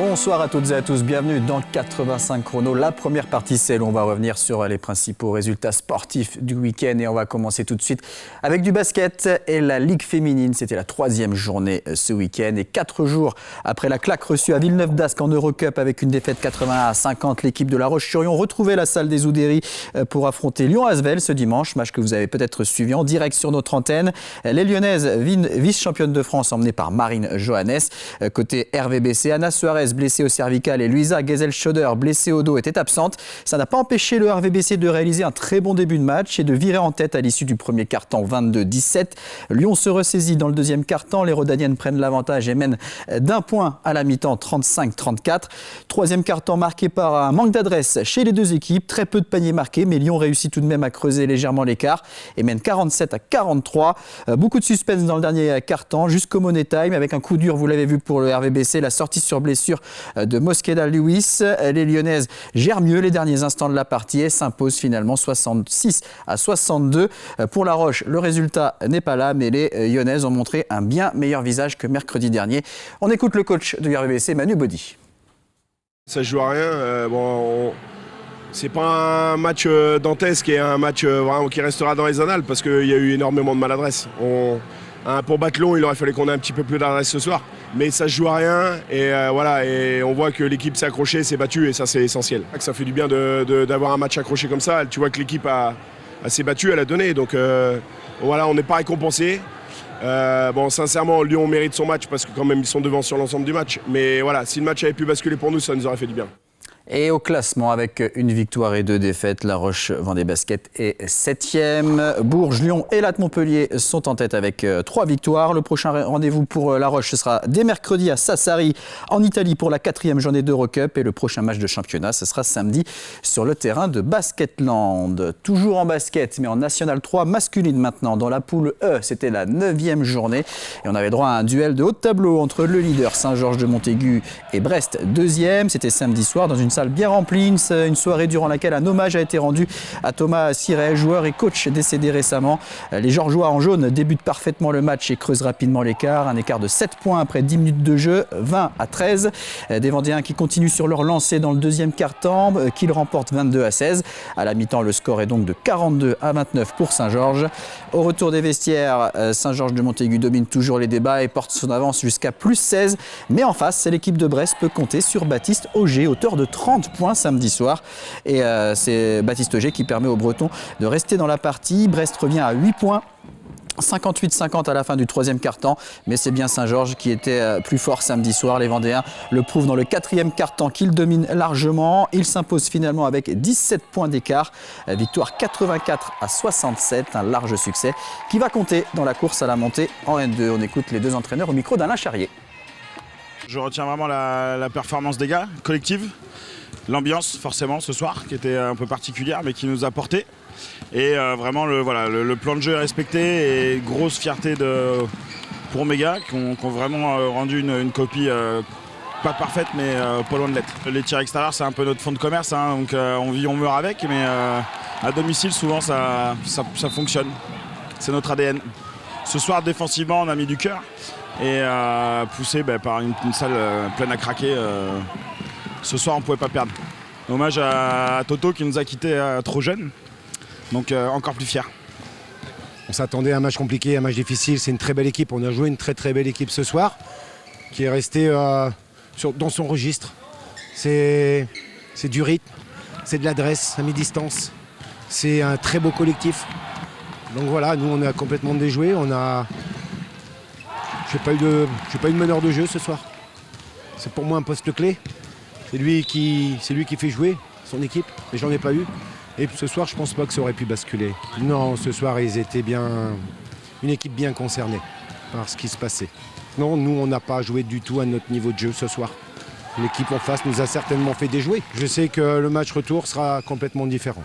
Bonsoir à toutes et à tous, bienvenue dans 85 chrono. La première partie, c'est où on va revenir sur les principaux résultats sportifs du week-end et on va commencer tout de suite avec du basket et la Ligue féminine. C'était la 3e journée ce week-end et 4 jours après la claque reçue à Villeneuve-d'Ascq en Eurocup avec une défaite 81-50, l'équipe de La Roche-sur-Yon retrouvait la salle des Oudéry pour affronter Lyon-Asvel ce dimanche, match que vous avez peut-être suivi en direct sur notre antenne. Les Lyonnaises, vice-championnes de France emmenées par Marine Johannes. Côté RVBC, Anna Suarez blessée au cervical et Luisa Gesell-Schroeder blessée au dos étaient absentes. Ça n'a pas empêché le RVBC de réaliser un très bon début de match et de virer en tête à l'issue du premier quart-temps 22-17. Lyon se ressaisit dans le deuxième quart-temps. Les Rodaniennes prennent l'avantage et mènent d'1 point à la mi-temps 35-34. Troisième quart-temps marqué par un manque d'adresse chez les deux équipes. Très peu de paniers marqués, mais Lyon réussit tout de même à creuser légèrement l'écart et mène 47-43. Beaucoup de suspense dans le dernier quart-temps jusqu'au Money Time avec un coup dur, vous l'avez vu pour le RVBC, la sortie sur blessure de Mosqueda Lewis. Les Lyonnaises gèrent mieux les derniers instants de la partie et s'imposent finalement 66-62. Pour La Roche, le résultat n'est pas là, mais les Lyonnaises ont montré un bien meilleur visage que mercredi dernier. On écoute le coach du RVBC, Manu Body. Ça ne joue à rien. C'est pas un match dantesque et un match vraiment qui restera dans les annales parce qu'il y a eu énormément de maladresse. Pour battre Lyon, il aurait fallu qu'on ait un petit peu plus d'adresse ce soir. Mais ça ne joue à rien et voilà. Et on voit que l'équipe s'est accrochée, s'est battue et ça c'est essentiel. Ça fait du bien d'avoir un match accroché comme ça. Tu vois que l'équipe s'est battue, elle a donné. Donc voilà, on n'est pas récompensé. Sincèrement, Lyon mérite son match parce que quand même ils sont devant sur l'ensemble du match. Mais voilà, si le match avait pu basculer pour nous, ça nous aurait fait du bien. Et au classement, avec une victoire et 2 défaites, La Roche Vendée Basket est 7e. Bourges, Lyon et Latte Montpellier sont en tête avec 3 victoires. Le prochain rendez-vous pour La Roche, ce sera dès mercredi à Sassari, en Italie, pour la 4e journée d'Eurocup. Et le prochain match de championnat, ce sera samedi sur le terrain de Basketland. Toujours en basket, mais en National 3 masculine maintenant. Dans la poule E, c'était la 9e journée. Et on avait droit à un duel de haut de tableau entre le leader Saint-Georges de Montaigu et Brest, 2e. C'était samedi soir dans une salle bien remplie, une soirée durant laquelle un hommage a été rendu à Thomas Siret, joueur et coach décédé récemment. Les Georgeois en jaune débutent parfaitement le match et creusent rapidement l'écart. Un écart de 7 points après 10 minutes de jeu, 20-13. Des Vendéens qui continuent sur leur lancée dans le deuxième quart-temps, qu'ils remportent 22-16. À la mi-temps, le score est donc de 42-29 pour Saint-Georges. Au retour des vestiaires, Saint-Georges de Montaigu domine toujours les débats et porte son avance jusqu'à plus 16. Mais en face, l'équipe de Brest peut compter sur Baptiste Auger, auteur de 30 points samedi soir. Et c'est Baptiste Auger qui permet aux Bretons de rester dans la partie. Brest revient à 8 points. 58-50 à la fin du 3e quart-temps, mais c'est bien Saint-Georges qui était plus fort samedi soir. Les Vendéens le prouvent dans le 4e quart-temps qu'ils dominent largement. Ils s'imposent finalement avec 17 points d'écart. Victoire 84-67, un large succès qui va compter dans la course à la montée en N2. On écoute les deux entraîneurs au micro d'Alain Charrier. Je retiens vraiment la performance des gars, collective. L'ambiance forcément ce soir qui était un peu particulière mais qui nous a porté. Et vraiment le plan de jeu est respecté et grosse fierté pour mes gars qui ont vraiment rendu une copie pas parfaite mais pas loin de l'être. Les tirs extérieurs c'est un peu notre fond de commerce, hein, donc on vit, on meurt avec, mais à domicile souvent ça fonctionne. C'est notre ADN. Ce soir défensivement on a mis du cœur et poussé par une salle pleine à craquer. Ce soir on ne pouvait pas perdre. Hommage à Toto qui nous a quittés trop jeunes. Donc encore plus fier. On s'attendait à un match compliqué, un match difficile. C'est une très belle équipe. On a joué une très très belle équipe ce soir qui est restée dans son registre. C'est du rythme, c'est de l'adresse à mi-distance. C'est un très beau collectif. Donc voilà, nous on a complètement déjoué. Je n'ai pas eu de meneur de jeu ce soir. C'est pour moi un poste clé. C'est lui qui fait jouer son équipe, mais j'en ai pas eu. Et ce soir, je pense pas que ça aurait pu basculer. Non, ce soir, ils étaient une équipe bien concernée par ce qui se passait. Non, nous, on n'a pas joué du tout à notre niveau de jeu ce soir. L'équipe en face nous a certainement fait déjouer. Je sais que le match retour sera complètement différent.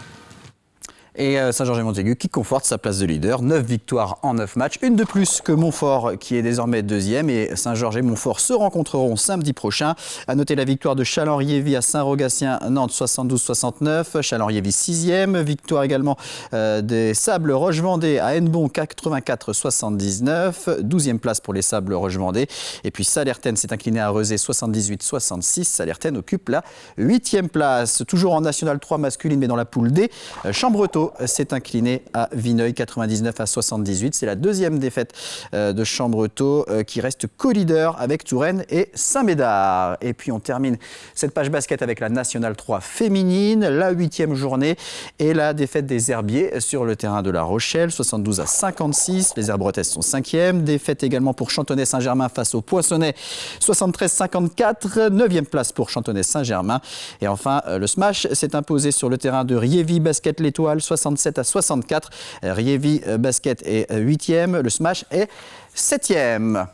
Et Saint-Georges-et-Montaigu qui conforte sa place de leader. 9 victoires en 9 matchs. Une de plus que Montfort qui est désormais deuxième. Et Saint-Georges et Montfort se rencontreront samedi prochain. À noter la victoire de Chalon-Riévy à Saint-Rogatien, Nantes 72-69. Chalon-Riévy 6e. Victoire également des Sables Roche-Vendée à Hennebont 84-79. 12e place pour les Sables Roche-Vendée. Et puis Sallertaine s'est incliné à Rezé 78-66. Sallertaine occupe la 8e place. Toujours en National 3 masculine mais dans la poule D. Chambretot s'est incliné à Vineuil 99-78. C'est la deuxième défaite de Chambretot qui reste co-leader avec Touraine et Saint-Médard. Et puis on termine cette page basket avec la Nationale 3 féminine, la 8e journée et la défaite des Herbiers sur le terrain de La Rochelle, 72-56. Les Herbretaises sont 5e. Défaite également pour Chantonnay-Saint-Germain face au Poinçonnais, 73-54. 9e place pour Chantonnay-Saint-Germain. Et enfin, le Smash s'est imposé sur le terrain de Riévy Basket l'Étoile, 67-64. Riévy Basket est 8e, le Smash est 7e.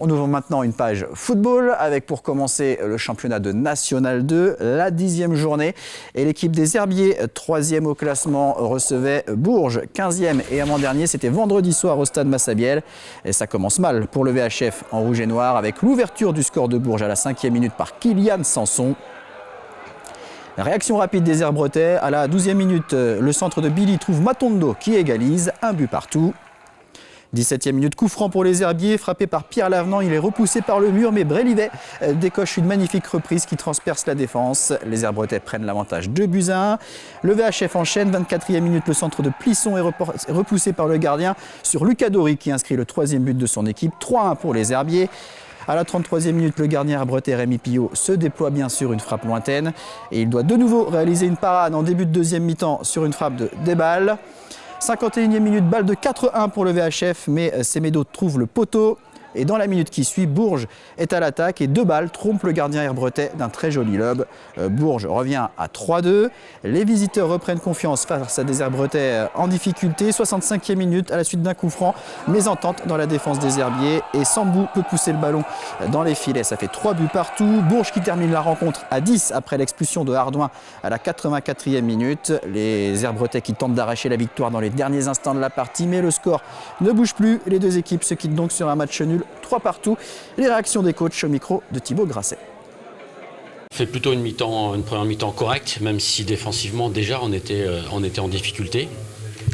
On ouvre maintenant une page football avec pour commencer le championnat de National 2, la 10e journée. Et l'équipe des Herbiers, 3e au classement, recevait Bourges, 15e et avant-dernier. C'était vendredi soir au stade Massabielle. Et ça commence mal pour le VHF en rouge et noir avec l'ouverture du score de Bourges à la 5e minute par Kylian Sanson. Réaction rapide des Herbretais. À la 12e minute, le centre de Billy trouve Matondo qui égalise, un but partout. 17e minute, coup franc pour les Herbiers, frappé par Pierre Lavenant, il est repoussé par le mur, mais Brélivet décoche une magnifique reprise qui transperce la défense. Les Herbretais prennent l'avantage 2-1. Le VHF enchaîne, 24e minute, le centre de Plisson est repoussé par le gardien sur Lucas Dory qui inscrit le 3e but de son équipe, 3-1 pour les Herbiers. À la 33e minute, le gardien herbretais Rémi Pillot se déploie bien sûr une frappe lointaine et il doit de nouveau réaliser une parade en début de deuxième mi-temps sur une frappe de Desballes. 51e minute, balle de 4-1 pour le VHF, mais Semedo trouve le poteau. Et dans la minute qui suit, Bourges est à l'attaque et 2 balles trompent le gardien herbretais d'un très joli lob. Bourges revient à 3-2. Les visiteurs reprennent confiance face à des Herbretais en difficulté. 65e minute, à la suite d'un coup franc, mésentente dans la défense des Herbiers. Et Sambou peut pousser le ballon dans les filets. Ça fait 3 buts partout. Bourges qui termine la rencontre à 10 après l'expulsion de Hardouin à la 84e minute. Les Herbretais qui tentent d'arracher la victoire dans les derniers instants de la partie. Mais le score ne bouge plus. Les deux équipes se quittent donc sur un match nul. 3 partout. Les réactions des coachs au micro de Thibaut Grasset. On fait plutôt une première mi-temps correcte, même si défensivement déjà on était en difficulté.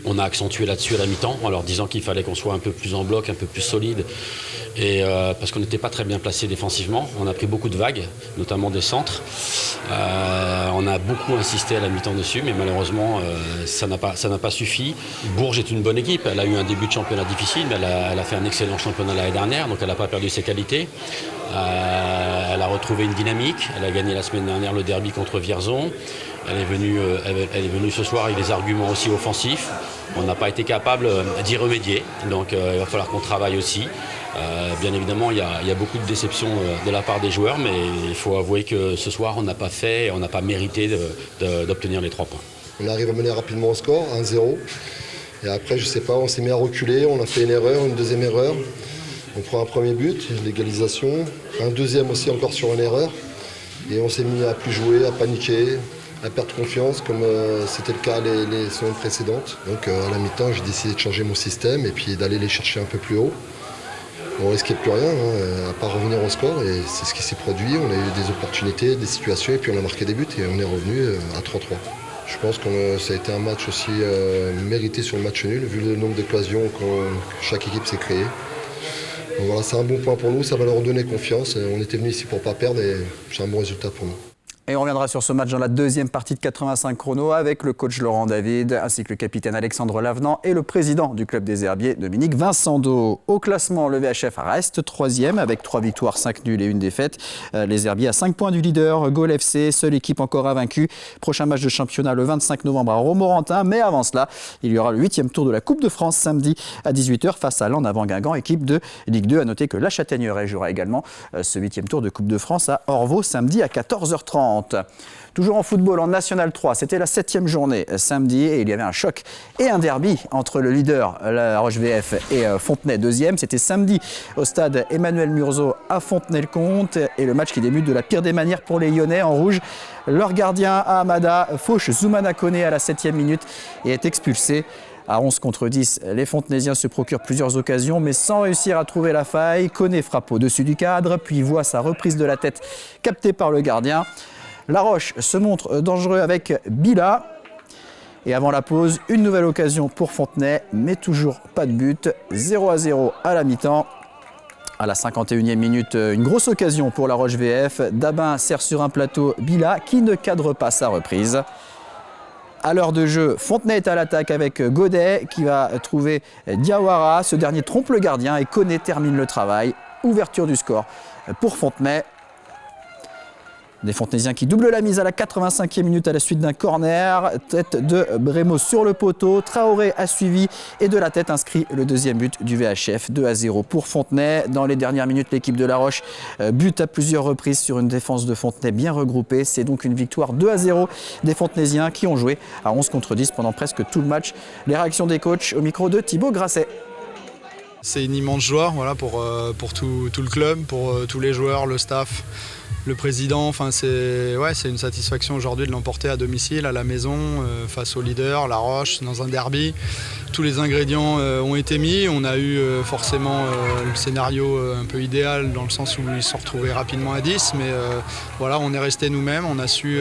On a accentué là-dessus à la mi-temps en leur disant qu'il fallait qu'on soit un peu plus en bloc, un peu plus solide. Et parce qu'on n'était pas très bien placé défensivement. On a pris beaucoup de vagues, notamment des centres. On a beaucoup insisté à la mi-temps dessus, mais malheureusement ça n'a pas suffi. Bourges est une bonne équipe. Elle a eu un début de championnat difficile, mais elle a fait un excellent championnat l'année dernière, donc elle n'a pas perdu ses qualités. Elle a retrouvé une dynamique. Elle a gagné la semaine dernière le derby contre Vierzon. Elle est venue ce soir avec des arguments aussi offensifs. On n'a pas été capable d'y remédier, donc il va falloir qu'on travaille aussi. Bien évidemment, il y a beaucoup de déceptions de la part des joueurs, mais il faut avouer que ce soir, on n'a pas mérité d'obtenir les 3 points. On arrive à mener rapidement au score, 1-0. Et après, je sais pas, on s'est mis à reculer, on a fait une erreur, une deuxième erreur. On prend un premier but, l'égalisation. Un deuxième aussi encore sur une erreur. Et on s'est mis à plus jouer, à paniquer, à perdre confiance comme c'était le cas les semaines précédentes. Donc à la mi-temps, j'ai décidé de changer mon système et puis d'aller les chercher un peu plus haut. On risquait plus rien, à part revenir au score, et c'est ce qui s'est produit. On a eu des opportunités, des situations, et puis on a marqué des buts et on est revenu à 3-3. Je pense que ça a été un match aussi mérité sur le match nul, vu le nombre d'occasions que chaque équipe s'est créée. Donc voilà, c'est un bon point pour nous, ça va leur redonner confiance. On était venus ici pour ne pas perdre et c'est un bon résultat pour nous. Et on reviendra sur ce match dans la deuxième partie de 85 chrono avec le coach Laurent David, ainsi que le capitaine Alexandre Lavenant et le président du club des Herbiers, Dominique Vincendo. Au classement, le VHF reste 3e avec 3 victoires, 5 nuls et 1 défaite. Les Herbiers à 5 points du leader, Gaulle FC, seule équipe encore invaincue. Prochain match de championnat le 25 novembre à Romorantin. Mais avant cela, il y aura le 8e tour de la Coupe de France samedi à 18h face à l'En-Avant-Guingamp, équipe de Ligue 2. À noter que la Châtaigneraie jouera également ce 8e tour de Coupe de France à Orvaux samedi à 14h30. Nantes. Toujours en football, en National 3, c'était la 7e journée samedi et il y avait un choc et un derby entre le leader, la Roche VF, et Fontenay 2e. C'était samedi au stade Emmanuel Murzeau à Fontenay-le-Comte et le match qui débute de la pire des manières pour les Lyonnais en rouge. Leur gardien Ahamada fauche Zoumana Koné à la 7e minute et est expulsé. À 11 contre 10, les Fontenaisiens se procurent plusieurs occasions, mais sans réussir à trouver la faille. Koné frappe au-dessus du cadre, puis voit sa reprise de la tête captée par le gardien. La Roche se montre dangereux avec Bila. Et avant la pause, une nouvelle occasion pour Fontenay, mais toujours pas de but. 0-0 à la mi-temps. À la 51e minute, une grosse occasion pour la Roche VF. Dabin sert sur un plateau Bila qui ne cadre pas sa reprise. À l'heure de jeu, Fontenay est à l'attaque avec Godet qui va trouver Diawara. Ce dernier trompe le gardien et Koné termine le travail. Ouverture du score pour Fontenay. Des Fontenaisiens qui doublent la mise à la 85e minute à la suite d'un corner. Tête de Brémo sur le poteau. Traoré a suivi et de la tête inscrit le deuxième but du VHF. 2-0 pour Fontenay. Dans les dernières minutes, l'équipe de La Roche bute à plusieurs reprises sur une défense de Fontenay bien regroupée. C'est donc une victoire 2-0 des Fontenaisiens qui ont joué à 11 contre 10 pendant presque tout le match. Les réactions des coachs au micro de Thibaut Grasset. C'est une immense joie pour tout le club, pour tous les joueurs, le staff, le président. Enfin, c'est une satisfaction aujourd'hui de l'emporter à domicile, à la maison, face au leader, La Roche, dans un derby. Tous les ingrédients ont été mis. On a eu forcément le scénario un peu idéal dans le sens où ils se sont retrouvés rapidement à 10. Mais on est resté nous-mêmes, on a su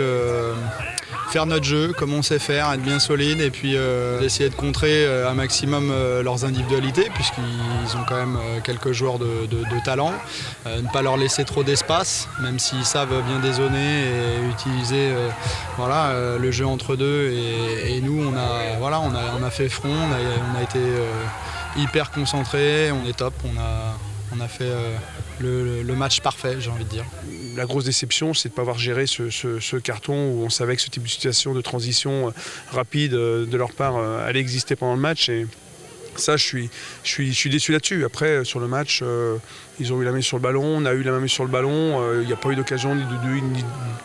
faire notre jeu comme on sait faire, être bien solide et puis essayer de contrer un maximum leurs individualités puisqu'ils ont quand même quelques joueurs de talent. Ne pas leur laisser trop d'espace, même s'ils savent bien dézonner et utiliser le jeu entre deux. Et nous, on a fait front, on a été hyper concentrés, on est top, on a fait le match parfait, j'ai envie de dire. La grosse déception, c'est de ne pas avoir géré ce carton où on savait que ce type de situation de transition rapide de leur part allait exister pendant le match. Et ça, je suis déçu là-dessus. Après, sur le match, ils ont eu la main sur le ballon, on a eu la main sur le ballon. Il n'y a pas eu d'occasion ni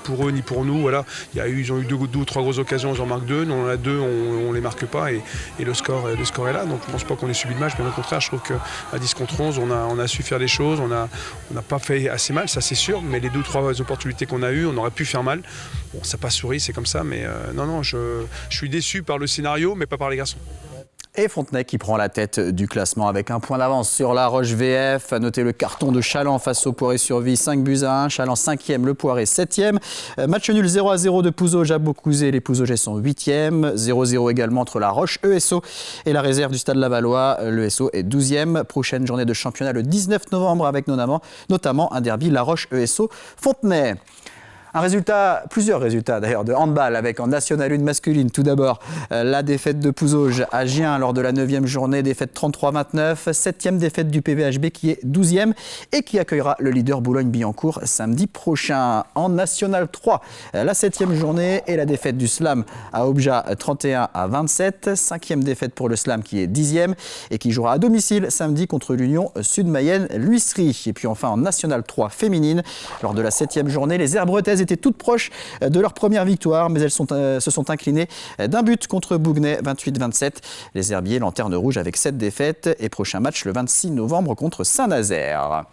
pour eux ni pour nous. Voilà. Ils ont eu deux ou trois grosses occasions, ils en marquent deux. Nous, on en a deux, on ne les marque pas et le score est là. Donc je ne pense pas qu'on ait subi le match, mais au contraire, je trouve qu'à 10 contre 11, on a su faire des choses. On n'a pas fait assez mal, ça c'est sûr, mais les deux ou trois opportunités qu'on a eues, on aurait pu faire mal. Bon, ça n'a pas souri, c'est comme ça, mais je suis déçu par le scénario, mais pas par les garçons. Et Fontenay qui prend la tête du classement avec un point d'avance sur la Roche VF. À noter le carton de Chaland face au Poiré-sur-Vie, 5-1. Chaland 5e, le Poiré 7e. Match nul 0-0 de Pouzauges à Beaucouzé. Les Pouzaugais sont 8e. 0-0 également entre la Roche ESO et la réserve du Stade Lavallois. L'ESO est 12e. Prochaine journée de championnat le 19 novembre avec notamment un derby La Roche ESO Fontenay. Plusieurs résultats d'ailleurs de handball avec en National 1 masculine. Tout d'abord, la défaite de Pouzauges à Gien lors de la 9e journée, défaite 33-29, 7e défaite du PVHB qui est 12e et qui accueillera le leader Boulogne-Billancourt samedi prochain. En National 3, la 7e journée et la défaite du Slam à Objat 31-27, 5e défaite pour le Slam qui est 10e et qui jouera à domicile samedi contre l'Union Sud-Mayenne-L'Huisserie. Et puis enfin en National 3 féminine, lors de la 7e journée, les Herbretaises étaient toutes proches de leur première victoire, mais elles se sont inclinées d'un but contre Bougnay, 28-27. Les Herbiers, lanterne rouge avec 7 défaites et prochain match le 26 novembre contre Saint-Nazaire.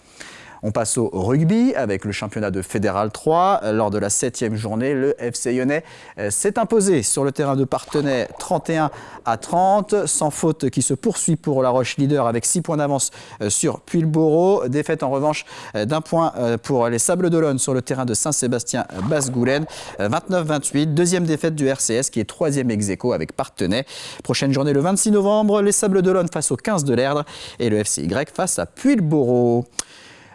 On passe au rugby avec le championnat de Fédéral 3. Lors de la 7e journée, le FC Lyonnais s'est imposé sur le terrain de Parthenay 31-30. Sans faute qui se poursuit pour La Roche leader avec 6 points d'avance sur Puyllboro. Défaite en revanche d'un point pour les Sables d'Olonne sur le terrain de Saint-Sébastien-Basse-Goulaine. 29-28. Deuxième défaite du RCS qui est 3e ex-aequo avec Parthenay. Prochaine journée le 26 novembre. Les Sables d'Olonne face aux 15 de l'Erdre et le FCY face à Puyllboro.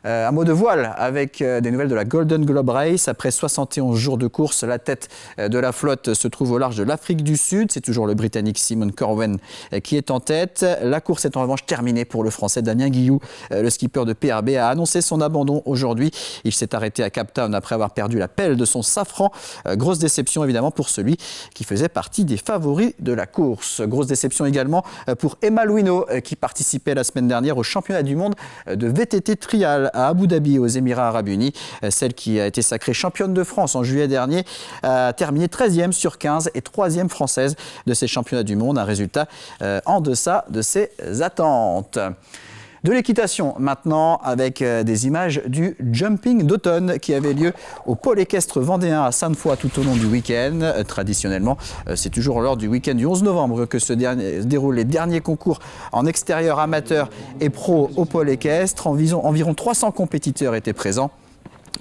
Un mot de voile avec des nouvelles de la Golden Globe Race. Après 71 jours de course, la tête de la flotte se trouve au large de l'Afrique du Sud. C'est toujours le Britannique Simon Corwen qui est en tête. La course est en revanche terminée pour le Français Damien Guillou. Le skipper de PRB a annoncé son abandon aujourd'hui. Il s'est arrêté à Cape Town après avoir perdu la pelle de son safran. Grosse déception évidemment pour celui qui faisait partie des favoris de la course. Grosse déception également pour Emma Louineau qui participait la semaine dernière au championnat du monde de VTT Trial à Abu Dhabi, aux Émirats Arabes Unis. Celle qui a été sacrée championne de France en juillet dernier a terminé 13e sur 15 et 3e française de ces championnats du monde. Un résultat en deçà de ses attentes. De l'équitation maintenant avec des images du jumping d'automne qui avait lieu au pôle équestre vendéen à Sainte-Foy tout au long du week-end. Traditionnellement, c'est toujours lors du week-end du 11 novembre que se déroulent les derniers concours en extérieur amateur et pro au pôle équestre. Environ 300 compétiteurs étaient présents.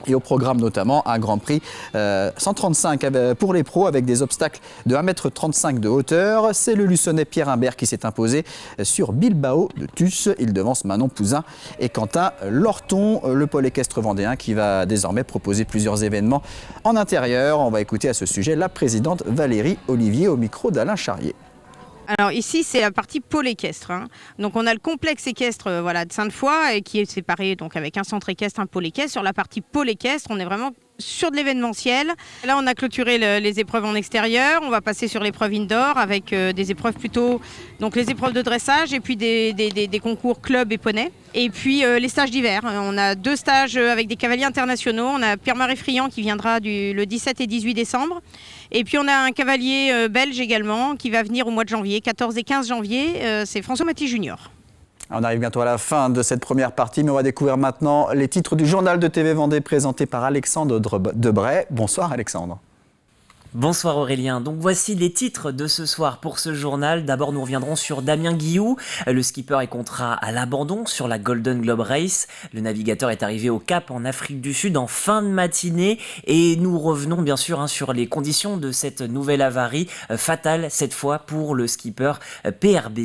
Et au programme notamment un Grand Prix 135 pour les pros avec des obstacles de 1,35 m de hauteur. C'est le Luçonnais Pierre Imbert qui s'est imposé sur Bilbao de Tusse. Il devance Manon Pouzin et Quentin Lorton, le pôle équestre vendéen qui va désormais proposer plusieurs événements en intérieur. On va écouter à ce sujet la présidente Valérie Olivier au micro d'Alain Charrier. Alors ici c'est la partie pôle équestre. Donc on a le complexe équestre de Sainte-Foy et qui est séparé donc avec un centre équestre, un pôle équestre. Sur la partie pôle équestre, on est vraiment sur de l'événementiel. Là on a clôturé les épreuves en extérieur. On va passer sur l'épreuve indoor avec des épreuves plutôt, donc les épreuves de dressage et puis des concours club et poney. Et puis les stages d'hiver. On a 2 stages avec des cavaliers internationaux. On a Pierre-Marie Friand qui viendra le 17 et 18 décembre. Et puis on a un cavalier belge également qui va venir au mois de janvier, 14 et 15 janvier. C'est François Maty Junior. On arrive bientôt à la fin de cette première partie, mais on va découvrir maintenant les titres du journal de TV Vendée présenté par Alexandre Debray. Bonsoir Alexandre. Bonsoir Aurélien, donc voici les titres de ce soir pour ce journal. D'abord nous reviendrons sur Damien Guillou, le skipper est contraint à l'abandon sur la Golden Globe Race. Le navigateur est arrivé au Cap en Afrique du Sud en fin de matinée et nous revenons bien sûr sur les conditions de cette nouvelle avarie fatale cette fois pour le skipper PRB.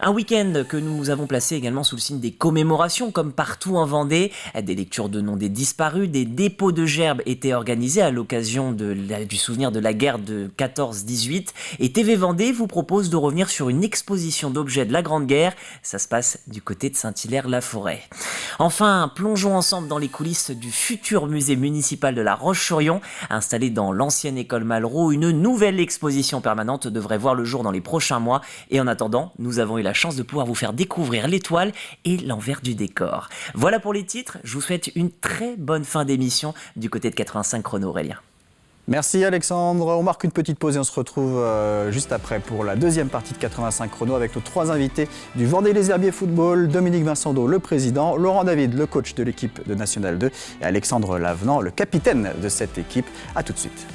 Un week-end que nous avons placé également sous le signe des commémorations comme partout en Vendée. Des lectures de noms des disparus, des dépôts de gerbes étaient organisés à l'occasion du souvenir de la guerre de 14-18. Et TV Vendée vous propose de revenir sur une exposition d'objets de la Grande Guerre. Ça se passe du côté de Saint-Hilaire-la-Forêt. Enfin, plongeons ensemble dans les coulisses du futur musée municipal de La Roche-sur-Yon. Installé dans l'ancienne école Malraux, une nouvelle exposition permanente devrait voir le jour dans les prochains mois. Et en attendant, nous avons eu la chance de pouvoir vous faire découvrir l'étoile et l'envers du décor. Voilà pour les titres, je vous souhaite une très bonne fin d'émission du côté de 85 chrono Aurélien. Merci Alexandre, on marque une petite pause et on se retrouve juste après pour la deuxième partie de 85 chrono avec nos 3 invités du Vendée Les Herbiers Football, Dominique Vincendo, le président, Laurent David, le coach de l'équipe de National 2 et Alexandre Lavenant, le capitaine de cette équipe. A tout de suite.